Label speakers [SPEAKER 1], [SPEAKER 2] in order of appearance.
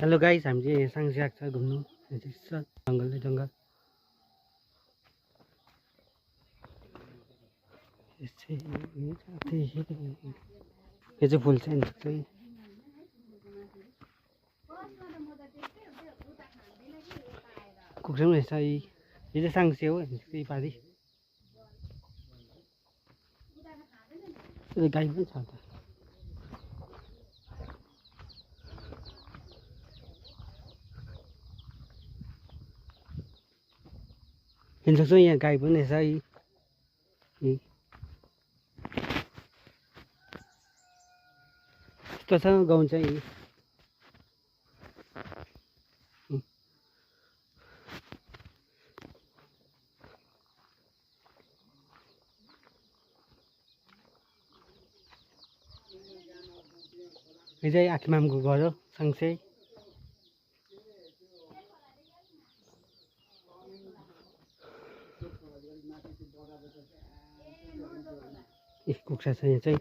[SPEAKER 1] Hello guys, हामी चाहिँ साङ्से आएको छ घुम्नु। जङ्गल जङ्गल यो चाहिँ फुल चाहिँ कुखुरा रहेछ। यो चाहिँ साङ्से हो, त्यही पारि गाई पनि छ त। हिँड्न सक्छौँ, यहाँ गाई पनि रहेछ। यस्तो छ गाउँ चाहिँ। यो चाहिँ आखिमामको घर हो, साङ्से। कुखुरा छ यहाँ चाहिँ।